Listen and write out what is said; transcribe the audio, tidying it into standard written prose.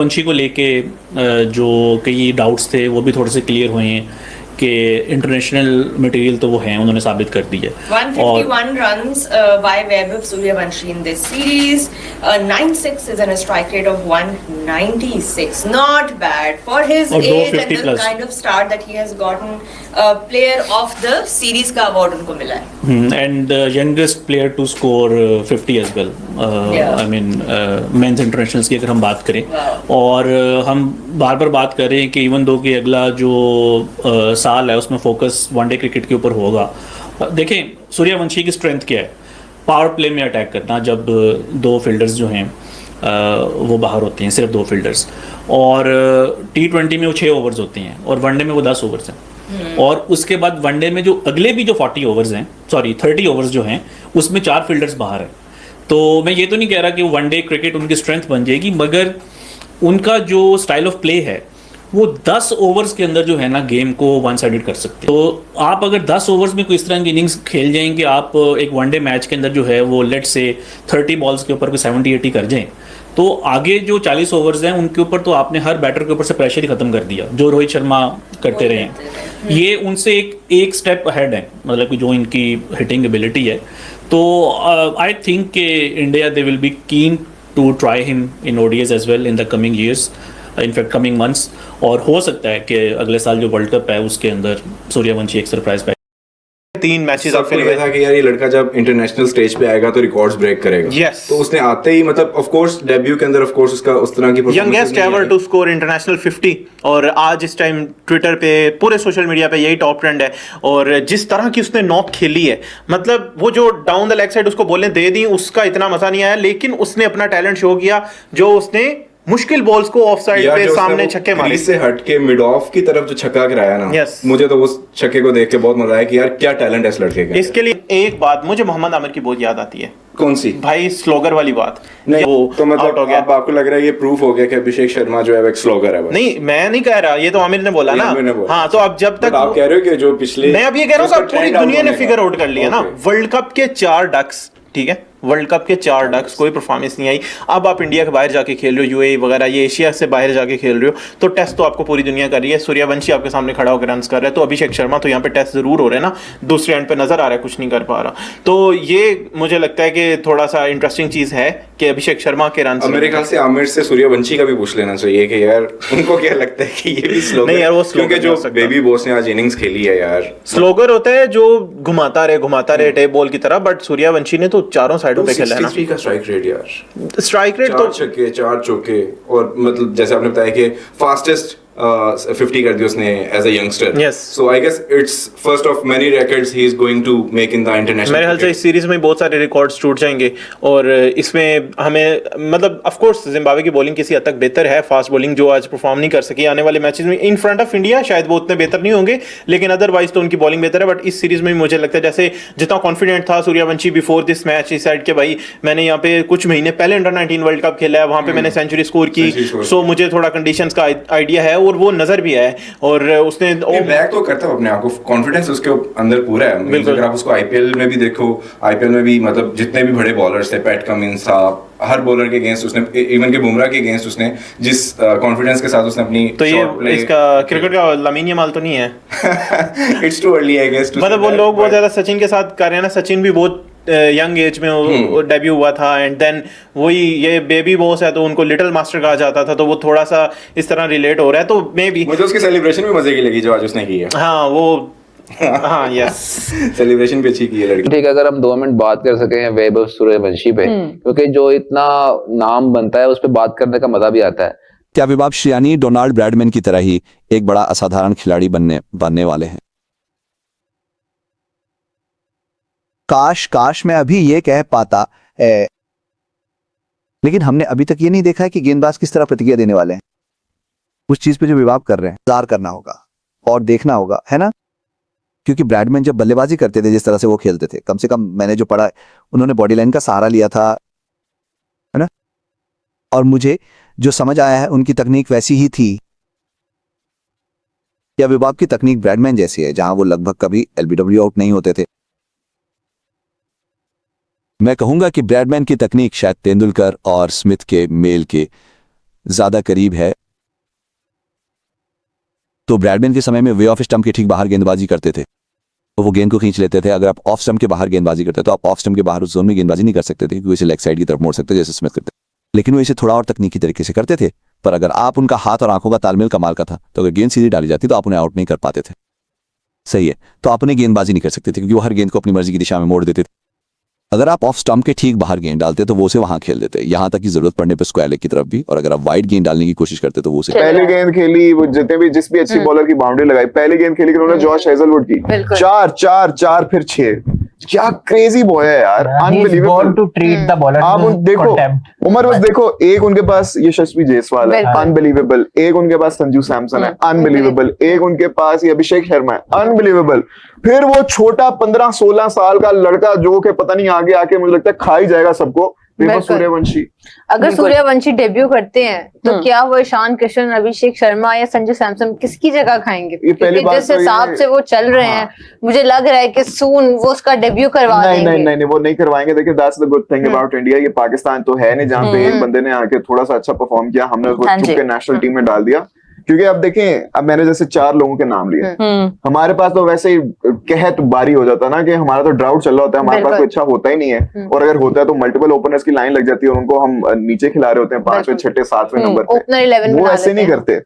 वंशी को लेके जो कई डाउट्स थे वो भी थोड़े से क्लियर हुए हैं कि इंटरनेशनल मटेरियल तो वो हैं, उन्होंने साबित कर दी है। 151 runs by Vaibhav Suryavanshi in this series. 9-6 is a strike rate of 196. Not bad for his age and the kind of start that he has gotten. Player of the series का award उनको मिला है. And the youngest player to score 50 as well. I mean men's internationals की अगर हम बात करें, और हम बार बार बात कर रहे हैं कि इवन दो कि अगला जो साल है उसमें फोकस वनडे क्रिकेट के ऊपर होगा। देखें सूर्यवंशी की स्ट्रेंथ क्या है, पावर प्ले में अटैक करना, जब दो फील्डर्स जो हैं वो बाहर होते हैं, सिर्फ दो फील्डर्स, और T20 में वो 6 ओवर्स होती हैं और वनडे में वो 10 ओवर्स हैं, और उसके बाद वनडे में जो अगले भी जो 40 ओवर्स हैं, सॉरी 30 ओवर्स जो हैं, उसमें 4 फील्डर्स बाहर हैं। तो मैं ये तो नहीं कह रहा कि वनडे क्रिकेट उनकी स्ट्रेंथ बन जाएगी, मगर उनका जो स्टाइल ऑफ प्ले है वो 10 ओवर्स के अंदर जो है ना गेम को वन साइडेड कर सकते हैं। तो आप अगर 10 ओवर्स में कोई इस तरह की इनिंग्स खेल जाएंगे, आप एक वनडे मैच के अंदर जो है वो लेट से 30 बॉल्स के ऊपर कोई 70-80 कर जाएं, तो आगे जो 40 ओवर्स हैं उनके ऊपर तो आपने हर बैटर के ऊपर से प्रेशर ही खत्म कर दिया, जो रोहित शर्मा करते रहे हैं। ये उनसे एक स्टेप अहेड है, मतलब कि जो इनकी हिटिंग एबिलिटी है। तो आई थिंक कि India they will be keen to try him in ODIs as well in the coming years, in fact coming months, और हो सकता है कि अगले साल जो वर्ल्ड कप है उसके अंदर सूर्यवंशी एक सरप्राइज पाए। 3 मैचेस सबको लगा था कि यार ये लड़का जब इंटरनेशनल स्टेज पे आएगा तो रिकॉर्ड्स ब्रेक करेगा। Yes. तो उसने आते ही मतलब ऑफ कोर्स डेब्यू के अंदर ऑफ कोर्स उसका उस तरह की youngest ever to score international 50, और आज इस टाइम ट्विटर पे पूरे सोशल मीडिया पे यही टॉप ट्रेंड है। और जिस तरह की उसने नॉक खेली है, मतलब वो जो डाउन द लेग साइड उसको बॉलें दे दी, उसका इतना मजा नहीं आया, लेकिन उसने अपना टैलेंट शो किया, जो उसने मुश्किल बॉल्स को ऑफ साइड पे सामने छक्के मारे, से हट के मिड ऑफ की तरफ जो छक्का कराया ना, yes. मुझे तो उस छक्के को देख के बहुत मजा आया कि यार क्या टैलेंट है इस लड़के का। इसके लिए एक बात मुझे मोहम्मद आमिर की बहुत याद आती है। कौन सी भाई? स्लोगर वाली बात। नहीं, वो तो मतलब हो गया। अब आपको लग रहा है ये प्रूफ हो गया कि अभिषेक शर्मा जो है एक स्लोगर है? नहीं, मैं नहीं कह रहा, ये तो आमिर ने बोला ना। हाँ, तो अब जब तक आप कह रहे हो कि जो पिछले, मैं अब ये कह रहा हूँ पूरी दुनिया ने फिगर आउट कर लिया ना, वर्ल्ड कप के 4 डक्स, ठीक है, वर्ल्ड कप के 4 डक्स, कोई परफॉर्मेंस नहीं आई। अब आप इंडिया के बाहर जाके खेल रहे हो, यूएई वगैरह, ये एशिया से बाहर जाके खेल रहे हो, तो टेस्ट तो आपको पूरी दुनिया कर रही है। सूर्यवंशी आपके सामने खड़ा होकर रन कर रहा है, तो अभिषेक शर्मा तो यहाँ पे टेस्ट जरूर हो रहे हैं ना, दूसरे एंड पे नजर आ रहा है कुछ नहीं कर पा रहा। तो ये मुझे लगता है कि थोड़ा सा इंटरेस्टिंग चीज है कि अभिषेक शर्मा के रन, मेरे ख्याल से आमिर से सूर्यवंशी का भी पूछ लेना चाहिए कि यार उनको क्या लगता है कि ये भी स्लोगर नहीं यार, वो क्योंकि जो बेबी बॉस ने आज इनिंग्स खेली है यार, स्लोगर होता है जो घुमाता रहे टेप बॉल की तरह, बट सूर्यवंशी ने तो चारों साइडों पे खेला है ना। का स्ट्राइक रेट यार, स्ट्राइक रेट तो 4 छक्के 4 चौके, और मतलब जैसे आपने बताया कि फास्टेस्ट 50 कर दी उसने as a youngster. Yes. So I guess it's first of many records he is going to make in the international. मेरे ख्याल से इस सीरीज में बहुत सारे रिकॉर्ड्स टूट जाएंगे, और इसमें हमें मतलब ऑफ कोर्स जिम्बाब्वे की बॉलिंग किसी हद तक बेहतर है, फास्ट बॉलिंग जो आज परफॉर्म नहीं कर सकी। आने वाले मैचेस में इन फ्रंट ऑफ इंडिया शायद वो उतने बेहतर नहीं होंगे, लेकिन अदरवाइज तो उनकी बॉलिंग बेहतर है। बट इस सीरीज में मुझे लगता है जैसे जितना कॉन्फिडेंट था सूर्यवंशी बिफोर दिस मैच, इस साइड के भाई मैंने यहाँ पे कुछ महीने पहले अंडर-19 वर्ल्ड कप खेला है, वहां पे मैंने सेंचुरी स्कोर की, सो मुझे थोड़ा कंडीशंस का आइडिया है, और वो नजर भी है, और उसने बैक तो करता है अपने आप को, कॉन्फिडेंस उसके अंदर पूरा है। अगर आप उसको आईपीएल में भी देखो, आईपीएल में भी मतलब जितने भी बड़े बॉलर्स थे, पैट कमिंस था, हर बॉलर के अगेंस्ट उसने, इवन के बुमराह के अगेंस्ट उसने जिस कॉन्फिडेंस के साथ उसने अपनी, तो ये इसका क्रिकेट का लामीन यमाल तो नहीं है? It's too early I guess. मतलब वो लोग बहुत ज्यादा सचिन के साथ कर रहे हैं ना, सचिन भी बहुत यंग एज में डेब्यू हुआ था, एंड देन वही ये बेबी बॉस है तो उनको लिटिल मास्टर कहा जाता था, तो वो थोड़ा सा इस तरह रिलेट हो रहा है। तो मे बी मुझे उसकी सेलिब्रेशन भी मजे की लगी जो आज उसने की है। हाँ वो हाँ यस, सेलिब्रेशन भी अच्छी की है लड़की। ठीक है, अगर हम 2 मिनट बात कर सके वैभव सूर्यवंशी पे, क्योंकि जो इतना नाम बनता है उस पर बात करने का मजा भी आता है। क्या विभाग शियानी डोनाल्ड ब्रैडमैन की तरह ही एक बड़ा असाधारण खिलाड़ी बनने वाले हैं? काश मैं अभी ये कह पाता है, लेकिन हमने अभी तक ये नहीं देखा है कि गेंदबाज किस तरह प्रतिक्रिया देने वाले हैं उस चीज पे जो विभाग कर रहे हैं। इंतजार करना होगा और देखना होगा, है ना? क्योंकि ब्रैडमैन जब बल्लेबाजी करते थे, जिस तरह से वो खेलते थे, कम से कम मैंने जो पढ़ा, उन्होंने बॉडी लाइन का सहारा लिया था, है ना? और मुझे जो समझ आया है उनकी तकनीक वैसी ही थी, या विभाग की तकनीक ब्रैडमैन जैसी है, जहां वो लगभग कभी एलबीडब्ल्यू आउट नहीं होते थे। मैं कहूंगा कि ब्रैडमैन की तकनीक शायद तेंदुलकर और स्मिथ के मेल के ज्यादा करीब है। तो ब्रैडमैन के समय में वे ऑफ स्टंप के ठीक बाहर गेंदबाजी करते थे, तो वो गेंद को खींच लेते थे। अगर आप ऑफ स्टंप के बाहर गेंदबाजी करते तो आप ऑफ स्टंप के बाहर उस जोन में गेंदबाजी नहीं कर सकते थे, क्योंकि इसे लेग साइड की तरफ मोड़ सकते जैसे स्मिथ करते, लेकिन वो इसे थोड़ा और तकनीकी तरीके से करते थे। पर अगर आप उनका हाथ और आंखों का तालमेल कमाल का था, तो अगर गेंद सीधी डाली जाती तो आप उन्हें आउट नहीं कर पाते थे। सही है, तो आप उन्हें गेंदबाजी नहीं कर सकते थे, क्योंकि वो हर गेंद को अपनी मर्जी की दिशा में मोड़ देते थे। अगर आप ऑफ स्टंप के ठीक बाहर गेंद डालते तो वो उसे वहां खेल देते, यहां तक कि जरूरत पड़ने पर स्क्वायर लेग की तरफ भी। और अगर आप वाइड गेंद डालने की कोशिश करते तो वो उसे पहली गेंद खेली, वो जितने भी जिस भी अच्छी बॉलर की बाउंड्री लगाई, पहली गेंद खेली उन्होंने जॉश हेजलवुड की, 4 फिर 6। क्या क्रेजी बॉय है यार, unbelievable to treat the bowler. आप देखो उमर, बस देखो, एक उनके पास यशस्वी जायसवाल है, अनबिलीवेबल। एक उनके पास संजू सैमसन है, अनबिलीवेबल। एक उनके पास ये अभिषेक शर्मा है, अनबिलीवेबल। फिर वो छोटा 15-16 साल का लड़का जो कि पता नहीं आगे आके मुझे लगता है खा ही जाएगा सबको, सूर्यवंशी। अगर सूर्यवंशी डेब्यू करते हैं तो क्या वो ईशान किशन, अभिषेक शर्मा या संजू सैमसन किसकी जगह खाएंगे? क्योंकि जिस हिसाब से वो चल रहे हैं, मुझे लग रहा है कि सून वो उसका डेब्यू करवा देंगे। नहीं, वो नहीं करवाएंगे। देखिए, that's the good thing about India. ये पाकिस्तान तो है नहीं जहाँ पे एक बंदे ने आके थोड़ा सा अच्छा परफॉर्म किया, हमने उसको चुप के नेशनल टीम में डाल दिया। क्योंकि अब देखें, अब मैंने जैसे 4 लोगों के नाम लिए, हमारे पास तो वैसे ही कहत बारी हो जाता ना कि हमारा तो ड्राउट चल रहा होता है, हमारे पास कोई अच्छा होता ही नहीं है। और अगर होता है तो मल्टीपल ओपनर्स की लाइन लग जाती है और उनको हम नीचे खिला रहे होते हैं 5वें, 6ठे, 7वें नंबर पे। वो ऐसे नहीं करते।